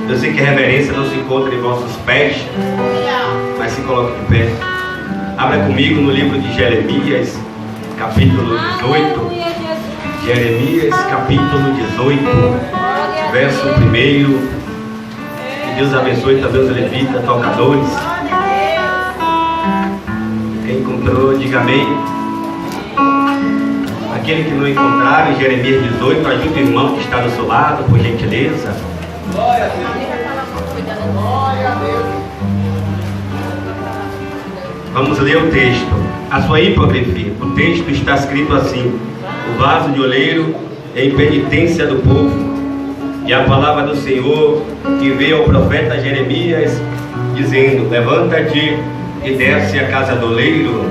Eu sei que a reverência não se encontra em vossos pés, mas se coloque de pé. Abra comigo no livro de Jeremias, capítulo 18. Jeremias, capítulo 18, verso 1. Que Deus abençoe também os levitas, tocadores. Quem encontrou, diga amém. Aquele que não encontrar, em Jeremias 18, ajude o irmão que está do seu lado, por gentileza. Glória a Deus. Glória a Deus. Vamos ler o texto. A sua hipografia. O texto está escrito assim: o vaso de oleiro em penitência do povo. E a palavra do Senhor que veio ao profeta Jeremias, dizendo: levanta-te e desce a casa do oleiro,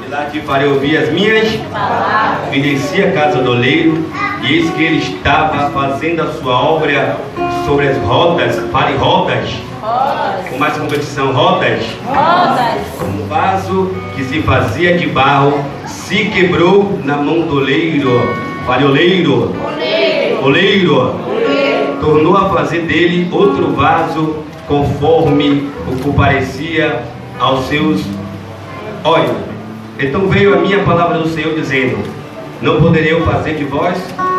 e lá te farei ouvir as minhas palavras. E desci a casa do oleiro, e eis que ele estava fazendo a sua obra sobre as rodas. Fale rodas. Com mais competição, rodas. Um vaso que se fazia de barro se quebrou na mão do oleiro. Fale oleiro. Oleiro. Tornou a fazer dele outro vaso conforme o que parecia aos seus olhos. Então veio a minha palavra do Senhor dizendo: não poderei eu fazer de vós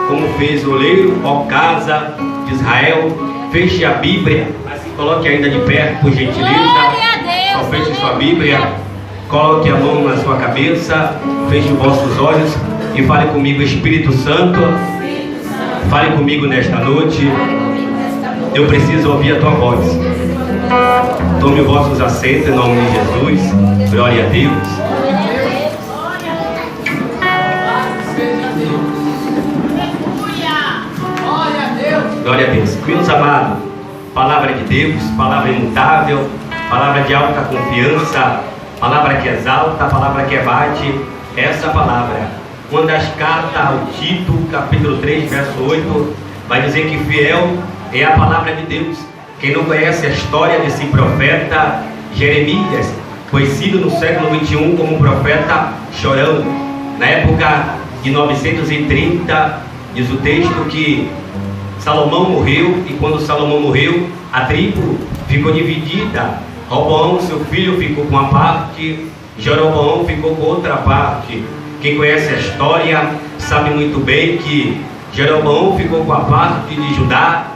como fez o oleiro, ó casa de Israel. Feche a Bíblia, mas se coloque ainda de pé, por gentileza. Só feche sua Bíblia, coloque a mão na sua cabeça, feche os vossos olhos e fale comigo, Espírito Santo. Fale comigo nesta noite. Eu preciso ouvir a tua voz. Tome os vossos assentos em nome de Jesus. Glória a Deus. Glória a Deus. Meus amados, palavra de Deus, palavra imutável, palavra de alta confiança, palavra que exalta, palavra que abate. Essa palavra, uma das cartas ao Tito, capítulo 3, verso 8, vai dizer que fiel é a palavra de Deus. Quem não conhece a história desse profeta Jeremias, conhecido no século 21 como profeta chorão, na época de 930, diz o texto que Salomão morreu, e quando Salomão morreu, a tribo ficou dividida. Roboão, seu filho, ficou com uma parte, Jeroboão ficou com outra parte. Quem conhece a história sabe muito bem que Jeroboão ficou com a parte de Judá,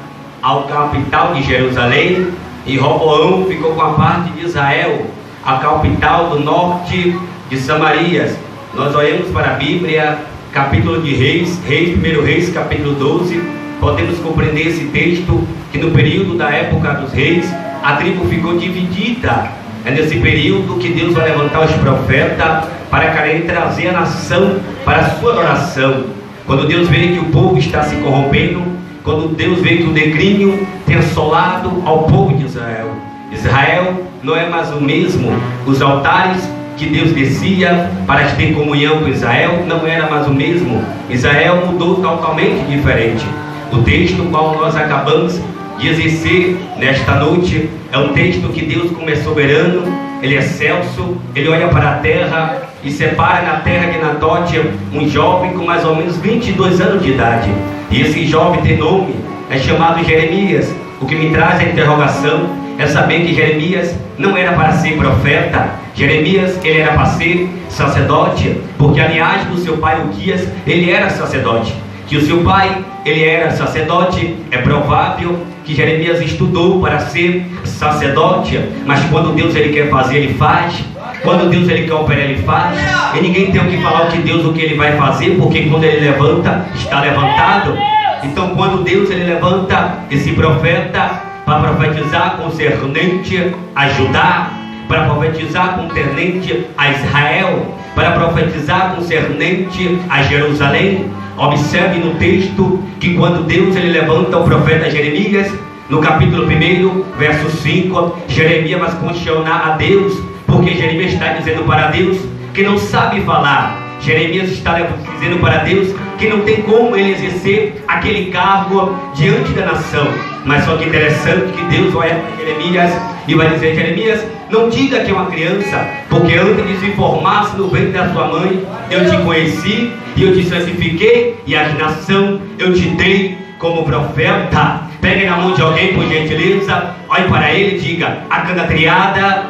a capital de Jerusalém, e Roboão ficou com a parte de Israel, a capital do norte de Samarias. Nós olhamos para a Bíblia, capítulo de Reis, 1 Reis, capítulo 12, podemos compreender esse texto, que no período da época dos reis, a tribo ficou dividida. É nesse período que Deus vai levantar os profetas para querer trazer a nação para a sua adoração. Quando Deus vê que o povo está se corrompendo, quando Deus vê que o declínio tem assolado ao povo de Israel. Israel não é mais o mesmo. Os altares que Deus descia para ter comunhão com Israel não era mais o mesmo. Israel mudou totalmente diferente. O texto qual nós acabamos de exercer nesta noite é um texto que Deus, como é soberano, Ele é excelso, Ele olha para a terra e separa na terra de Anatote um jovem com mais ou menos 22 anos de idade. E esse jovem tem nome, é chamado Jeremias. O que me traz a interrogação é saber que Jeremias não era para ser profeta. Jeremias, ele era para ser sacerdote, porque a linhagem do seu pai Uquias, ele era sacerdote. Que o seu pai, ele era sacerdote, é provável que Jeremias estudou para ser sacerdote, mas quando Deus ele quer fazer, ele faz. Quando Deus ele quer operar, ele faz. E ninguém tem o que falar o que ele vai fazer, porque quando ele levanta, está levantado. Então quando Deus ele levanta esse profeta para profetizar concernente a Judá, para profetizar concernente a Israel, para profetizar concernente a Jerusalém, observe no texto que quando Deus ele levanta o profeta Jeremias, no capítulo 1, verso 5, Jeremias vai questionar a Deus, porque Jeremias está dizendo para Deus que não sabe falar. Jeremias está dizendo para Deus que não tem como ele exercer aquele cargo diante da nação. Mas só que interessante que Deus olha para Jeremias e vai dizer: Jeremias, não diga que é uma criança, porque antes de se formar no ventre da sua mãe, eu te conheci e eu te santifiquei, e a nação eu te dei como profeta. Pegue na mão de alguém, por gentileza. Olhe para ele e diga: a cana triada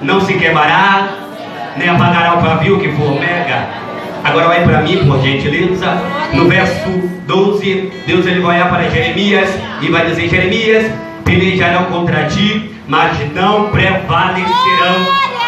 não se queimará, nem apagará o pavio que fumega. Agora olhe para mim, por gentileza. No verso 12, Deus ele vai olhar para Jeremias e vai dizer: Jeremias, pelejarão contra ti, mas não prevalecerão.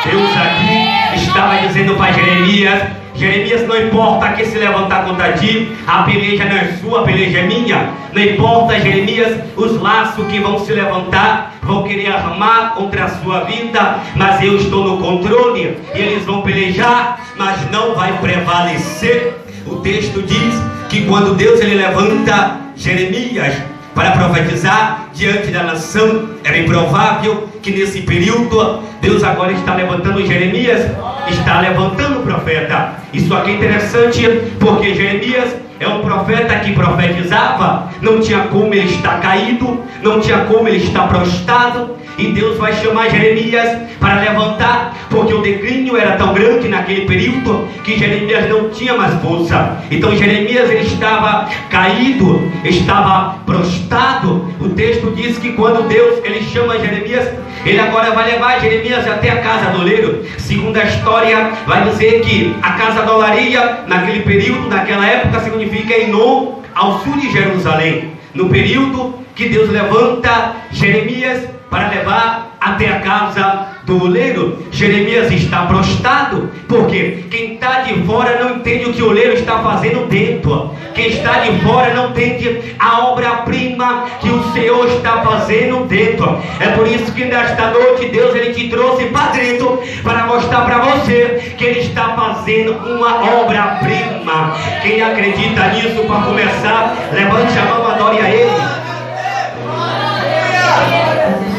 Deus aqui estava dizendo para Jeremias: Jeremias, não importa que se levantar contra ti, a peleja não é sua, a peleja é minha. Não importa, Jeremias, os laços que vão se levantar, vão querer armar contra a sua vida, mas eu estou no controle, e eles vão pelejar, mas não vai prevalecer. O texto diz que quando Deus ele levanta Jeremias para profetizar diante da nação, era improvável que nesse período Deus agora está levantando Jeremias, está levantando o profeta. Isso aqui é interessante, porque Jeremias é um profeta que profetizava, não tinha como ele estar caído, não tinha como ele estar prostrado, e Deus vai chamar Jeremias para levantar, porque o declínio era tão grande naquele período que Jeremias não tinha mais força. Então Jeremias ele estava caído, estava prostrado. O texto diz que quando Deus ele chama Jeremias, ele agora vai levar Jeremias até a casa do oleiro. Segundo a história, vai dizer que a casa da olaria, naquele período, naquela época, significa Enom, ao sul de Jerusalém. No período que Deus levanta Jeremias para levar até a casa do oleiro, Jeremias está prostrado, porque quem está de fora não entende o que o oleiro está fazendo dentro. Quem está de fora não entende a obra-prima que o Senhor está fazendo dentro. É por isso que nesta noite Deus ele te trouxe para dentro, para mostrar para você que Ele está fazendo uma obra-prima. Quem acredita nisso, para começar, levante a mão, adore a Ele.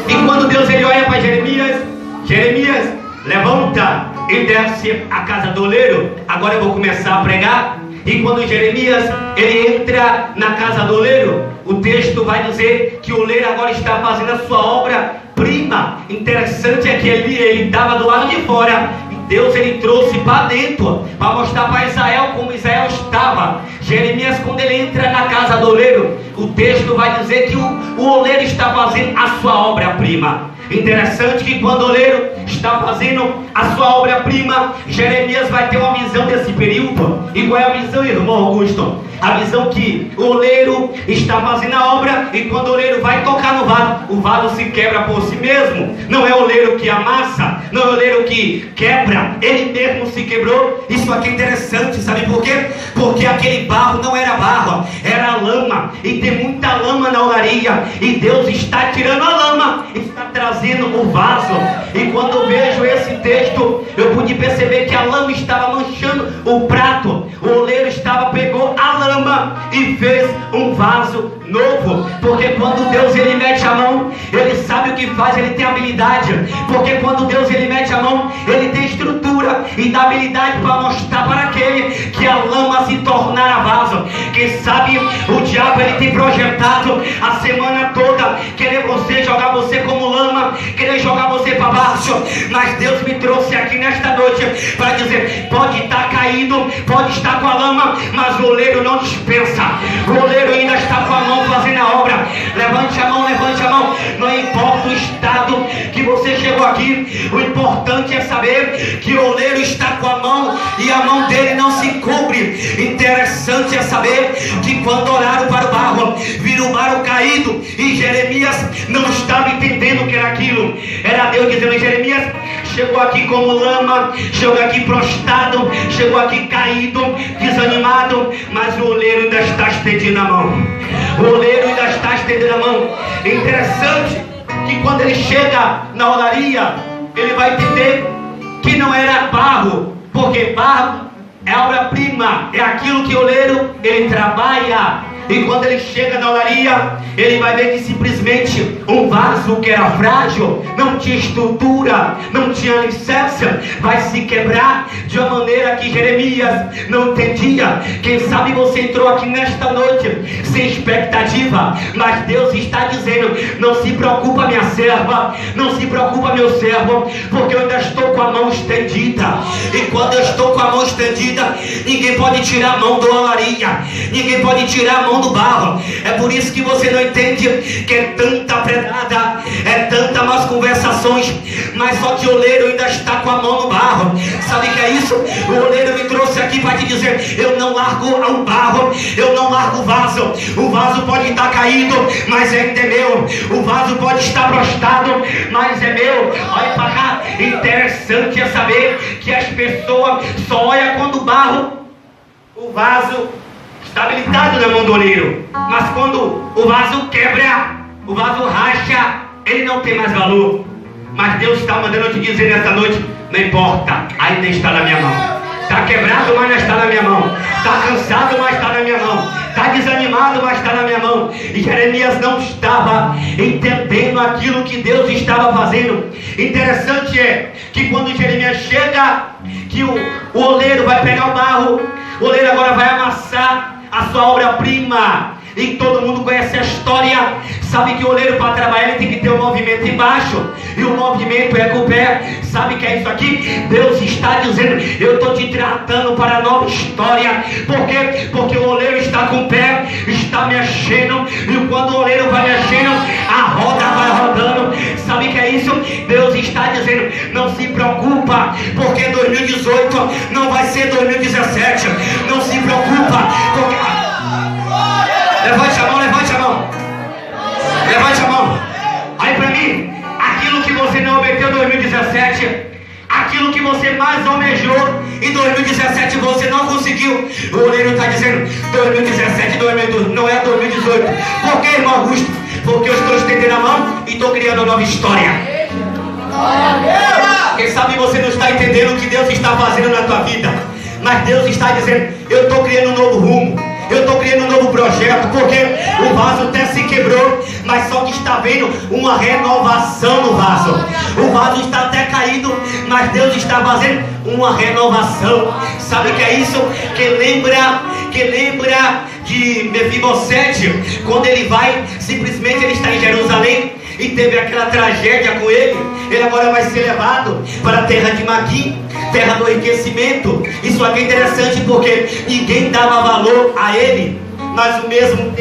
E quando Deus ele olha para Jeremias, Jeremias, levanta e desce a casa do oleiro. Agora eu vou começar a pregar. E quando Jeremias ele entra na casa do oleiro, o texto vai dizer que o oleiro agora está fazendo a sua obra-prima. Interessante é que ele estava do lado de fora, e Deus ele trouxe para dentro, para mostrar para Israel como Israel estava. Jeremias, quando ele entra na casa do oleiro, o texto vai dizer que o oleiro está fazendo a sua obra-prima. Interessante que quando o oleiro está fazendo a sua obra-prima, Jeremias vai ter uma visão desse período. E qual é a visão, irmão Augusto? A visão que o oleiro está fazendo a obra, e quando o oleiro vai tocar no vaso, o vaso se quebra por si mesmo. Não é o oleiro que amassa, não é o oleiro que quebra, ele mesmo se quebrou. Isso aqui é interessante, sabe por quê? Porque aquele barro não era barro, era lama, e tem muita lama na olaria, e Deus está tirando a lama, está trazendo o vaso. E quando eu vejo esse texto, eu pude perceber que a lama estava manchando o prato. O oleiro pegou a lama e fez um vaso novo, porque quando Deus ele mete a mão, ele sabe o que faz, ele tem habilidade, porque quando Deus ele mete a mão, ele tem estrutura e dá habilidade para mostrar para aquele que a lama se tornará vaso. Quem sabe o diabo ele tem projetado a semana toda querer você, jogar você como lama, querer jogar você para baixo, mas Deus me trouxe aqui nesta noite para dizer: pode estar caído, pode estar com a lama, mas o oleiro não dispensa, o oleiro ainda está com a mão fazendo a obra. Levante a mão, levante a mão. Não importa o estado que você chegou aqui, o importante é saber que o oleiro está com a mão e a mão dele não se cobre. Interessante é saber que quando olharam para o barro, viram o barro caído, e Jeremias não estava entendendo o que era aquilo. Era Deus dizendo: Jeremias, chegou aqui como lama, chegou aqui prostrado, chegou aqui caído, desanimado, mas o oleiro ainda está estendendo a mão. O oleiro ainda está estendendo a mão. É interessante que quando ele chega na olaria, ele vai entender que não era barro, porque barro é obra-prima, é aquilo que o oleiro ele trabalha. E quando ele chega na olaria, ele vai ver que simplesmente um vaso que era frágil, não tinha estrutura, não tinha alicerce, vai se quebrar de uma maneira que Jeremias não entendia. Quem sabe você entrou aqui nesta noite sem expectativa, mas Deus está dizendo: não se preocupa, minha serva, não se preocupa, meu servo, porque eu ainda estou com a mão estendida. E quando eu estou com a mão estendida, ninguém pode tirar a mão da olaria, ninguém pode tirar a mão do barro. É por isso que você não entende que é tanta predada, é tanta más conversações, mas só que o oleiro ainda está com a mão no barro. Sabe o que é isso? O oleiro me trouxe aqui para te dizer: eu não largo o barro, eu não largo o vaso. O vaso pode estar caído, mas ainda é meu. O vaso pode estar prostrado, mas é meu. Olha para cá. Interessante é saber que as pessoas só olham quando o vaso está habilitado na mão do oleiro, mas quando o vaso quebra, o vaso racha, ele não tem mais valor. Mas Deus está mandando eu te dizer nessa noite: não importa, ainda está na minha mão. Está quebrado, mas não está na minha mão. Está cansado, mas está na minha mão. Está desanimado, mas está na minha mão. E Jeremias não estava entendendo aquilo que Deus estava fazendo. Interessante é que quando Jeremias chega, que o oleiro vai pegar o barro, o oleiro agora vai amassar a sua obra-prima. E todo mundo conhece a história. Sabe que o oleiro, para trabalhar, ele tem que ter um movimento embaixo, e o movimento é com o pé. Sabe que é isso aqui? Deus está dizendo: eu estou te tratando para a nova história. Por quê? Porque o oleiro está com o pé, está mexendo, e quando o oleiro vai mexendo, a roda vai rodando. Sabe que é isso? Deus está dizendo: não se preocupa, porque 2018 não vai ser 2017. Não se preocupa, porque... Levante a mão, levante a mão. Levante a mão. Aí para mim, aquilo que você não obteve em 2017, aquilo que você mais almejou em 2017, você não conseguiu. O oleiro está dizendo: 2017, 2012, não é 2018. Por que, irmão Augusto? Porque eu estou estendendo a mão e estou criando uma nova história. Quem sabe você não está entendendo o que Deus está fazendo na tua vida, mas Deus está dizendo: eu estou criando um novo rumo. Eu estou criando um novo projeto, porque o vaso até se quebrou, mas só que está vendo uma renovação no vaso. O vaso está até caído, mas Deus está fazendo uma renovação. Sabe o que é isso? Que lembra de Mefibosete, quando ele vai, simplesmente ele está em Jerusalém e teve aquela tragédia com ele. Ele agora vai ser levado para a terra de Maquim, terra do enriquecimento. Isso aqui é interessante porque ninguém dava valor a ele, mas ao mesmo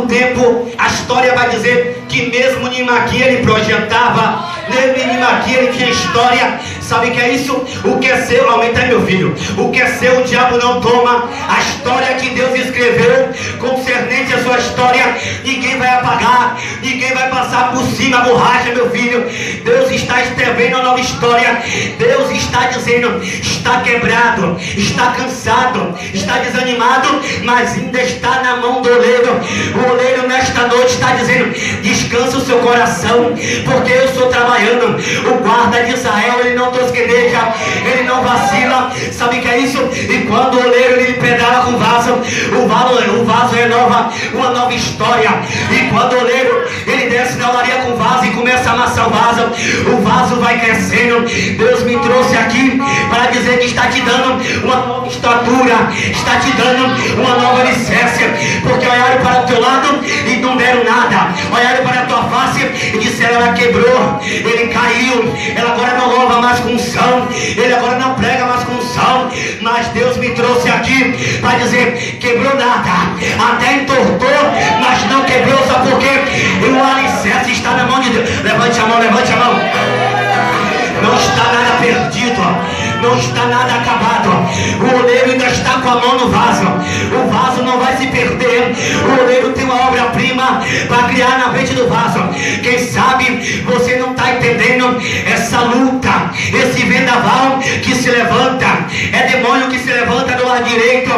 tempo a história vai dizer que mesmo em Maquim ele projetava, mesmo em Maquim ele tinha história. Sabe o que é isso? O que é seu, aumenta aí, meu filho. O que é seu, o diabo não toma. A história que Deus escreveu concernente à sua história, ninguém vai apagar, ninguém vai passar por cima a borracha, meu filho. Deus está escrevendo uma nova história. Deus está dizendo: está quebrado, está cansado, está desanimado, mas ainda está na mão do oleiro. O oleiro nesta noite está dizendo: descansa o seu coração, porque eu estou trabalhando. O guarda de Israel, ele não tosqueneja, ele não vacila. Sabe o que é isso? E quando o oleiro ele pedala com o vaso renova uma nova história. E quando o oleiro ele desce na olaria com o vaso e começa a amassar o vaso vai crescendo. Deus me trouxe aqui para dizer que está te dando uma nova estatura, está te dando uma nova licença, porque olharam para o teu lado e não deram nada, olharam para a tua face e disseram: ela quebrou, ele caiu, ela agora não louva mais com unção, ele agora não prega mais com unção. Mas Deus me trouxe aqui para dizer: quebrou nada, até entortou, mas não quebrou. Sabe por quê? E o alicerce está na mão de Deus. Levante a mão, levante a mão. Não está nada perdido, não está nada acabado. O oleiro ainda está com a mão no vaso. O vaso não vai se perder. O oleiro tem uma obra-prima para criar na frente do vaso. Quem sabe você não está entendendo essa luta, esse vendaval que se levanta. É demônio que se levanta do lado direito,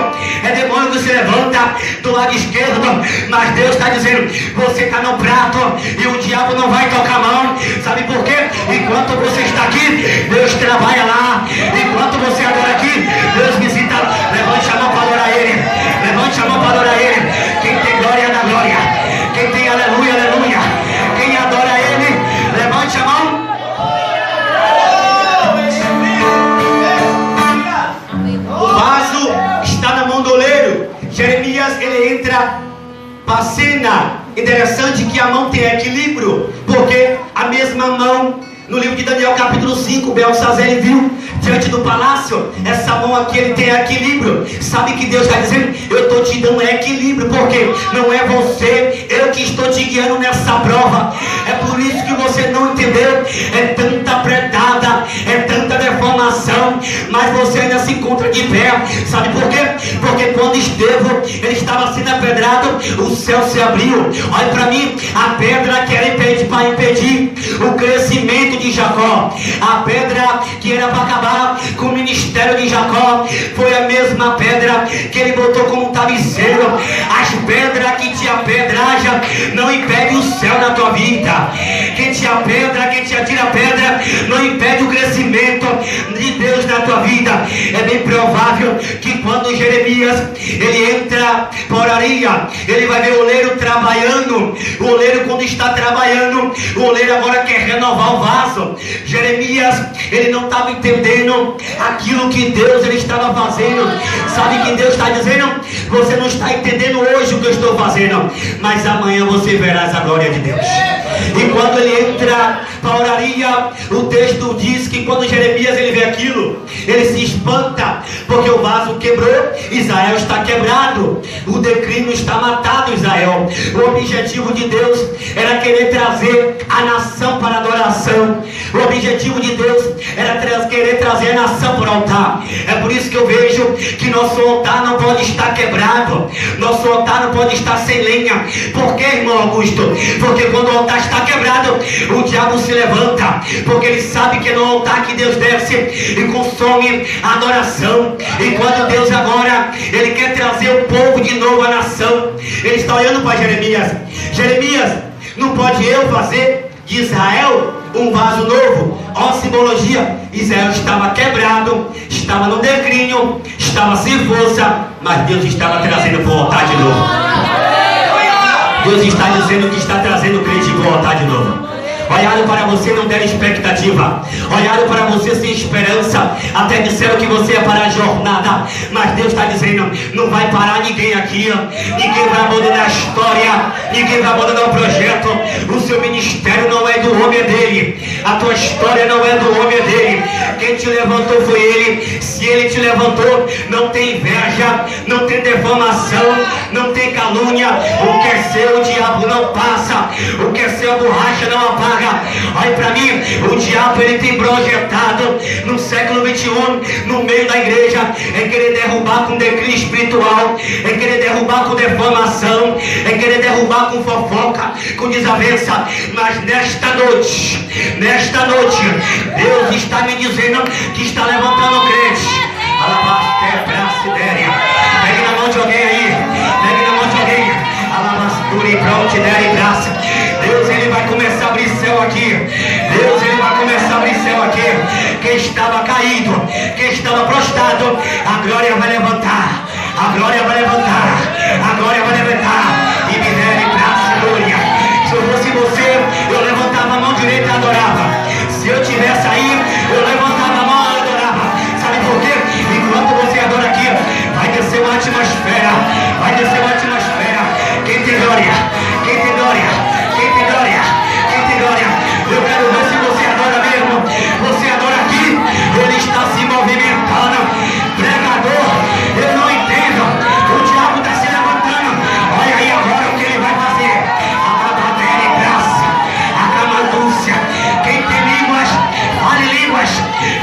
é demônio que se levanta do lado esquerdo. Mas Deus está dizendo: você está no prato e o diabo não vai tocar a mão. Sabe por quê? Enquanto você está aqui, Deus trabalha lá. Enquanto você adora aqui, Deus visita. Levante a mão para adorar Ele. Levante a mão para adorar Ele. Quem tem glória dá glória. Quem tem aleluia, aleluia. Quem adora Ele, levante a mão. O vaso está na mão do oleiro. Jeremias, ele entra para a cena. Interessante que a mão tem equilíbrio, porque a mesma mão No livro de Daniel, capítulo 5, Belsazer viu diante do palácio, essa mão aqui, ele tem equilíbrio. Sabe que Deus está dizendo? Eu estou te dando equilíbrio, porque não é você, eu que estou te guiando nessa prova. É por isso que você não entendeu. É tanta predada, é tanta deformação, mas você ainda se encontra de pé. Sabe por quê? Porque quando Estevão, ele estava sendo apedrado, o céu se abriu. Olha para mim, a pedra que era para impedir o crescimento de Jacó, a pedra que era para acabar com o ministério de Jacó, foi a mesma pedra que ele botou como travesseiro. As pedras que te apedrajam não impede o céu na tua vida. Quem te apedra, quem te atira a pedra, não impede o crescimento de Deus na tua vida. É bem provável que quando Jeremias ele entra por oraria, ele vai ver o oleiro trabalhando. O oleiro, quando está trabalhando, o oleiro agora quer renovar o vaso. Jeremias, ele não estava entendendo aquilo que Deus ele estava fazendo. Sabe que Deus está dizendo? Você não está entendendo hoje o que eu estou fazendo, mas amanhã você verás a glória de Deus. E quando ele entra para a oraria, o texto diz que quando Jeremias ele vê aquilo, ele se espanta, porque o vaso quebrou, Israel está quebrado, o declínio está matado, Israel. O objetivo de Deus era querer trazer a nação para a adoração. O objetivo de Deus era querer trazer a nação para o altar. É por isso que eu vejo que nosso altar não pode estar quebrado, nosso altar não pode estar sem lenha. Por que, irmão Augusto? Porque quando o altar está quebrado, o diabo se levanta, porque ele sabe que é no altar que Deus desce e consome a adoração. E quando Deus agora ele quer trazer o povo de novo à nação, ele está olhando para Jeremias. Jeremias, não pode eu fazer de Israel um vaso novo? Ó, simbologia. Israel estava quebrado, estava no declínio, estava sem força, mas Deus estava trazendo para o altar de novo. Deus está dizendo que está trazendo o crente para o altar de novo. Olharam para você, não deram expectativa. Olharam para você sem esperança. Até disseram que você ia parar a jornada. Mas Deus está dizendo, não vai parar ninguém aqui. Ninguém vai abandonar a história. Ninguém vai abandonar o projeto. O seu ministério não é do homem, é dele. A tua história não é do homem, é dele. Quem te levantou foi ele. Se ele te levantou, não tem inveja, não tem deformação, não tem calúnia. O que é seu, o diabo não passa. O que é seu, a borracha não apaga. Olha para mim, o diabo ele tem projetado no século 21, no meio da igreja, é querer derrubar com declínio espiritual, é querer derrubar com deformação, é querer derrubar com fofoca, com desavença. Mas nesta noite, Deus está me dizendo que está levantando o crente. Alabaste, bracidéria. Pegue na mão de alguém aí, pegue na mão de alguém. Alabasture, pronte, dere, graça. Deus ele vai começar a abrir céu aqui. Deus ele vai começar a abrir céu aqui. Quem estava caído, quem estava prostrado, a glória vai levantar. A glória vai levantar. A glória vai levantar. E me dere, graça, glória. Se eu fosse você, eu levantava a mão direita e adorava. Se eu tivesse aí, eu levantava a mão e adorava. Sabe por quê? Enquanto você adora aqui, vai descer uma atmosfera. Vai descer uma atmosfera. Quem tem glória? Quem tem glória? Quem tem glória? Quem tem glória? Eu quero ver se você adora mesmo. Você adora aqui? Ele está se movimentando. Pregador, eu não entendo. O diabo está se levantando. Olha aí agora o que ele vai fazer. A babadeira e graça. A camadúcia. Quem tem línguas, fale línguas.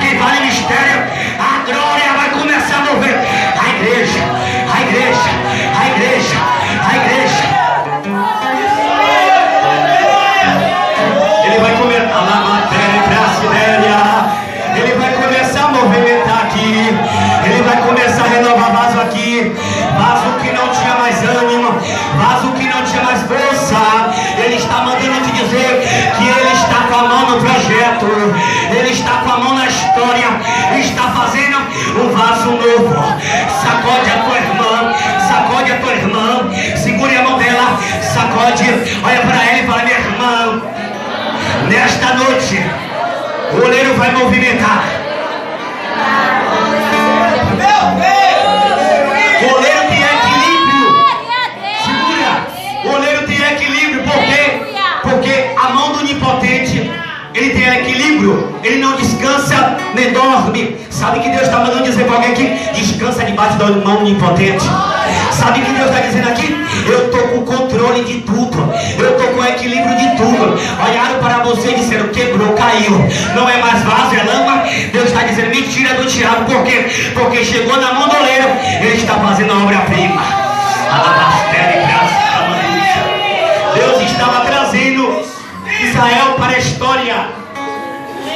Quem vale mistério, a glória vai começar a mover. A igreja, a igreja, a igreja, a igreja. Ele vai começar a matéria brasileira. Ele vai começar a movimentar aqui. Ele vai começar a renovar vaso aqui. Vaso que não tinha mais ânimo, vaso que não tinha mais força. Ele está mandando te dizer que ele está com a mão no projeto. Ele está com a mão na história. Está fazendo um vaso novo. Sacode a tua irmã. Sacode a tua irmã. Segure a mão dela. Sacode. Olha para ela e fala: minha irmã, nesta noite o oleiro vai movimentar. O oleiro tem equilíbrio. Segura. O oleiro tem equilíbrio. Por quê? Porque a mão do onipotente, ele tem equilíbrio. equilíbrio. Ele não descansa nem dorme. Sabe que Deus está mandando dizer para alguém aqui? Descansa debaixo da mão onipotente. Sabe que Deus está dizendo aqui? Eu estou com controle de tudo. Eu estou com equilíbrio de tudo. Olharam para você e disseram: quebrou, caiu. Não é mais vaso, é lama. Deus está dizendo: mentira do diabo. Por quê? Porque chegou na mão do oleiro. Ele está fazendo a obra-prima. Deus estava trazendo Israel para a história.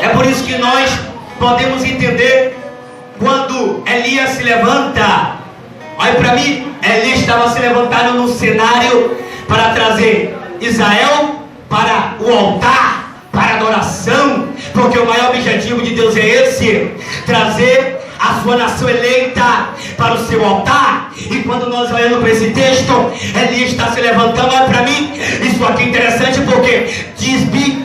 É por isso que nós podemos entender quando Elias se levanta. Olha para mim, Elias estava se levantando no cenário para trazer Israel para o altar, para a adoração, porque o maior objetivo de Deus é esse: trazer a sua nação eleita para o seu altar. E quando nós olhamos para esse texto, Elias está se levantando. Olha para mim, isso aqui é interessante, porque Tisbi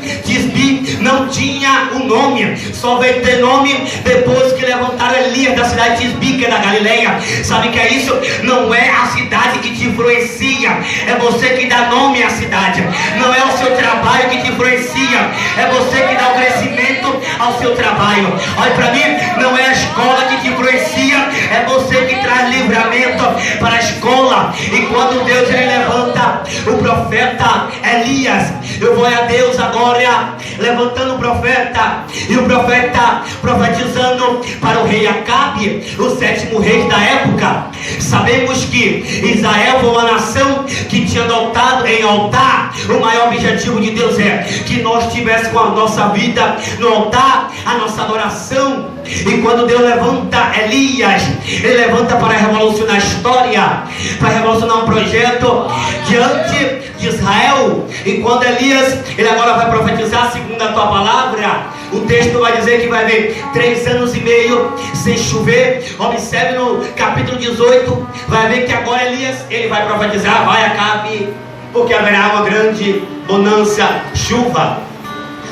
não tinha um nome, só veio ter nome depois que levantaram Elias da cidade de Tisbi, que é da Galileia. Sabe o que é isso? Não é a cidade que te influencia, é você que dá nome à cidade. Não é o seu trabalho que te influencia, é você que dá o crescimento ao seu trabalho. Olha para mim, não é a escola que te influencia, é você que traz livramento para a escola. E quando Deus ele levanta o profeta Elias, eu vou a Deus agora levantando o profeta, e o profeta profetizando para o rei Acabe, o 7º rei da época. Sabemos que Israel foi uma nação que tinha adotado em altar. O maior objetivo de Deus é que nós tivéssemos a nossa vida no altar, a nossa adoração. E quando Deus levanta Elias, ele levanta para revolucionar a história, para revolucionar um projeto diante de Israel. E quando Elias, ele agora vai profetizar segundo a tua palavra, o texto vai dizer que vai haver 3 anos e meio sem chover. Observe no capítulo 18, vai ver que agora Elias, ele vai profetizar: vai Acabe, porque haverá uma grande bonança, chuva.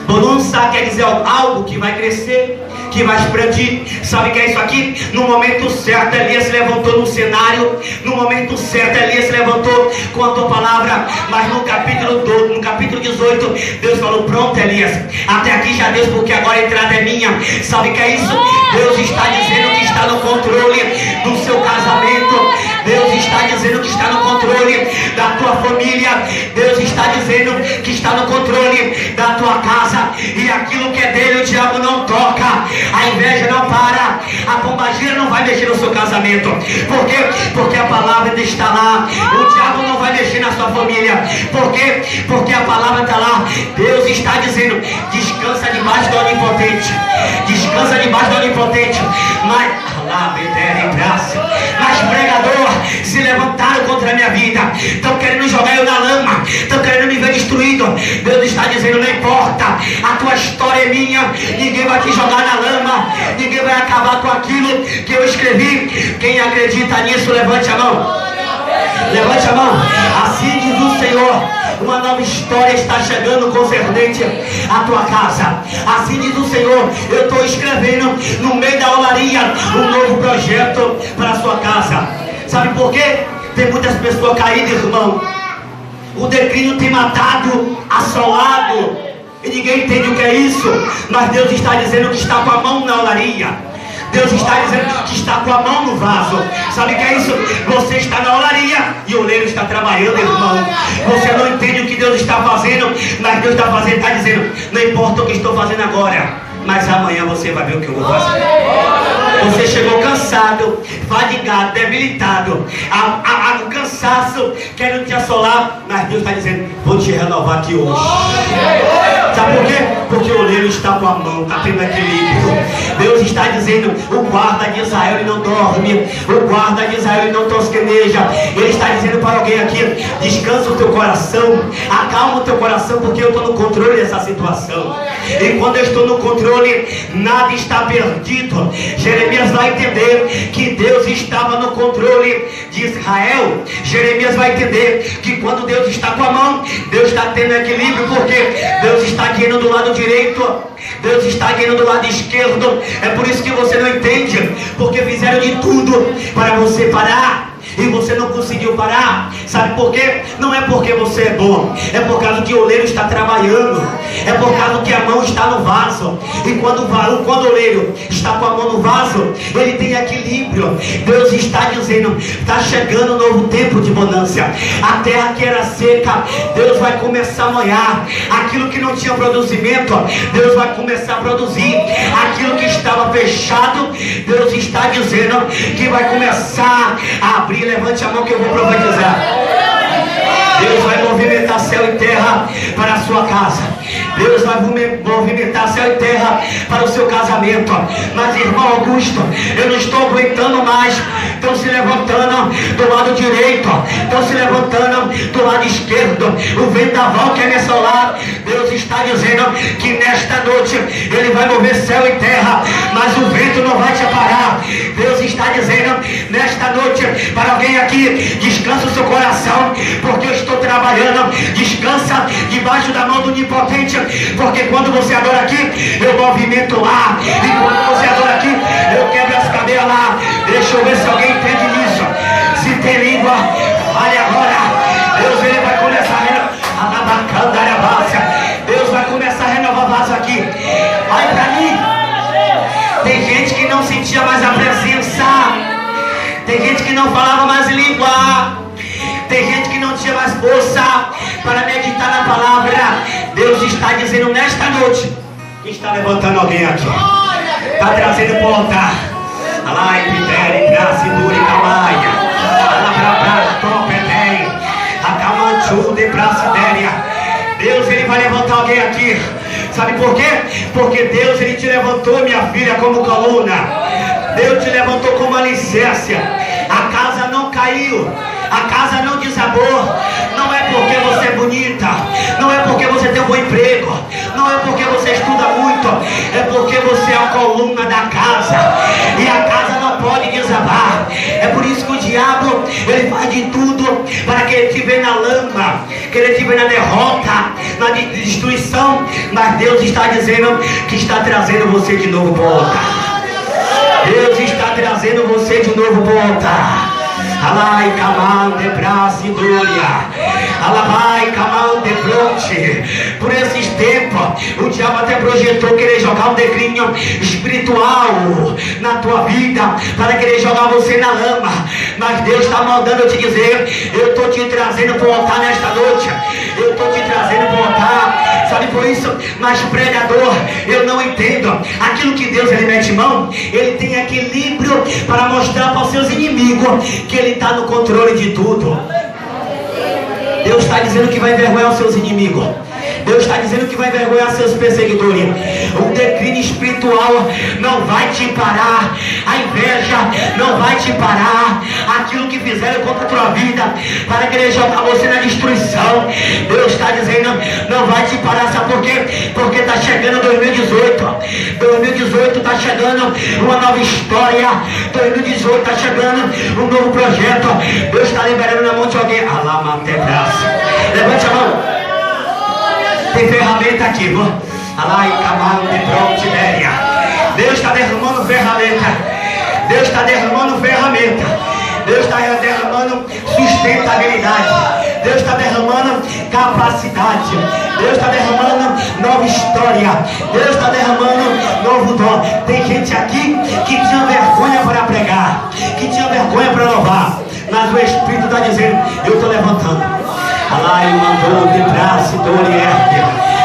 Bonança quer dizer algo que vai crescer, que vai expandir. Sabe o que é isso aqui? No momento certo, Elias se levantou no cenário. No momento certo, Elias se levantou com a tua palavra. Mas no capítulo 18, Deus falou: pronto, Elias, até aqui já Deus, porque agora a entrada é minha. Sabe o que é isso? Deus está dizendo que está no controle do seu casamento. Deus está dizendo que está no controle da tua família. Deus está dizendo que está no controle da tua casa. E aquilo que é dele, o diabo não toca. A inveja não para. A pombagira não vai mexer no seu casamento. Por quê? Porque a palavra ainda está lá. O diabo não vai mexer na sua família. Por quê? Porque a palavra está lá. Deus está dizendo: descansa debaixo do onipotente. Descansa debaixo do onipotente. Mas pregador, se levantaram contra a minha vida, estão querendo jogar eu na lama, estão querendo me ver destruído. Deus está dizendo: não importa, a tua história é minha. Ninguém vai te jogar na lama, ninguém vai acabar com aquilo que eu escrevi. Quem acredita nisso, levante a mão. Levante a mão. Assim diz o Senhor: uma nova história está chegando concernente à tua casa. Assim diz o Senhor: eu estou escrevendo no meio da olaria um novo projeto para a sua casa. Sabe por quê? Tem muitas pessoas caídas, irmão. O declínio tem matado, assolado, e ninguém entende o que é isso. Mas Deus está dizendo que está com a mão na olaria. Deus está dizendo que está com a mão no vaso. Sabe o que é isso? Você está na olaria e o oleiro está trabalhando, irmão. Você não entende o que Deus está fazendo, mas Deus está fazendo, está dizendo: não importa o que estou fazendo agora, mas amanhã você vai ver o que eu vou fazer. Você chegou cansado, fadigado, debilitado, o cansaço querendo te assolar, mas Deus está dizendo: vou te renovar aqui hoje. Sabe por quê? Porque o oleiro está com a mão, está tendo equilíbrio. Deus está dizendo: o guarda de Israel ele não dorme, o guarda de Israel ele não tosqueneja. Ele está dizendo para alguém aqui: descansa o teu coração, acalma o teu coração, porque eu estou no controle dessa situação. E quando eu estou no controle, nada está perdido. Jeremias vai entender que Deus estava no controle de Israel. Jeremias vai entender que quando Deus está com a mão, Deus está tendo equilíbrio, porque Deus está guiando do lado direito, Deus está guiando do lado esquerdo. É por isso que você não entende, porque fizeram de tudo para você parar. e você não conseguiu parar. Sabe por quê? Não é porque você é bom, é por causa que o oleiro está trabalhando, é por causa que a mão está no vaso. E quando o oleiro está com a mão no vaso, ele tem equilíbrio. Deus está dizendo, está chegando um novo tempo de bonança. A terra que era seca, Deus vai começar a molhar. Aquilo que não tinha produzimento, Deus vai começar a produzir. Aquilo que estava fechado, Deus está dizendo que vai começar a abrir. Levante a mão que eu vou profetizar. Deus vai movimentar céu e terra para a sua casa. Deus vai movimentar céu e terra para o seu casamento. Mas, irmão Augusto, eu não estou aguentando mais. Estão se levantando do lado direito, estão se levantando do lado esquerdo. O vendaval que é me assolar. Deus está dizendo que nesta noite Ele vai mover céu e terra, mas o vento não vai te parar. Deus está dizendo nesta noite para alguém aqui: descansa o seu coração, porque eu estou trabalhando. Descansa debaixo da mão do Onipotente, porque quando você adora aqui, eu movimento lá, e quando você adora aqui, eu quebro as cadeias lá. Deixa eu ver se alguém entende isso. Se tem língua, fale agora. Deus, Ele vai começar Deus vai começar a renovar vaso aqui. Vai pra mim. Tem gente que não sentia mais a presença. Tem gente que não falava mais língua. Tem gente que não tinha mais força para meditar na palavra. Deus está dizendo nesta noite que está levantando alguém aqui. Está trazendo para o altar. Alai, Pidere, Graça, Duri, Camaia. Alabra, Topetei. Acamanchu, de Bracidéria. Deus, Ele vai levantar alguém aqui. Sabe por quê? Porque Deus, Ele te levantou, minha filha, como coluna. Deus te levantou como alicerce. A casa não caiu. A casa não desabou. Não é porque você é bonita, não é porque você tem um bom emprego, não é porque você estuda muito, é porque você é a coluna da casa. E a casa não pode desabar. É por isso que o diabo, ele faz de tudo para que ele te vê na lama, que ele te vê na derrota, na destruição. Mas Deus está dizendo que está trazendo você de novo para o altar. Deus está trazendo você de novo para o altar. Alai, Kaman, de Bracidúria. Alabai, Kaman, de Bronte. Por esses tempos, o diabo até projetou querer jogar um declínio espiritual na tua vida, para querer jogar você na lama. Mas Deus está mandando eu te dizer: eu estou te trazendo para o altar nesta noite. Eu estou te trazendo para o altar. Sabe por isso? Mas pregador, eu não entendo. Aquilo que Deus, Ele mete mão, Ele tem equilíbrio para mostrar para os seus inimigos que Ele está no controle de tudo. Deus está dizendo que vai envergonhar os seus inimigos. Deus está dizendo que vai envergonhar seus perseguidores. O declínio espiritual não vai te parar. A inveja não vai te parar. Aquilo que fizeram contra a tua vida para querer jogar você na destruição, Deus está dizendo não vai te parar. Sabe por quê? Porque está chegando 2018. 2018 está chegando uma nova história. 2018 está chegando um novo projeto. Deus está liberando na mão de alguém. Levante a mão. Tem ferramenta aqui, viu? Alai, Camaro, de Brontiberia. Deus está derramando ferramenta. Deus está derramando ferramenta. Deus está derramando sustentabilidade. Deus está derramando capacidade. Deus está derramando nova história. Deus está derramando novo dom. Tem gente aqui que tinha vergonha para pregar, que tinha vergonha para louvar, mas o Espírito está dizendo: eu estou levantando. Alai, mandou de braço,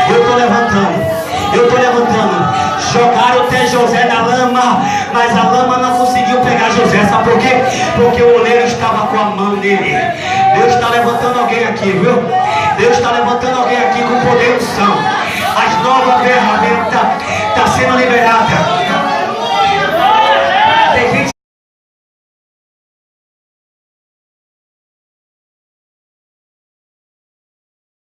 eu estou levantando. Eu estou levantando. Jogaram até José na lama, mas a lama não conseguiu pegar José. Sabe por quê? Porque o oleiro estava com a mão nele. Deus está levantando alguém aqui, viu? Deus está levantando alguém aqui com poder e unção. As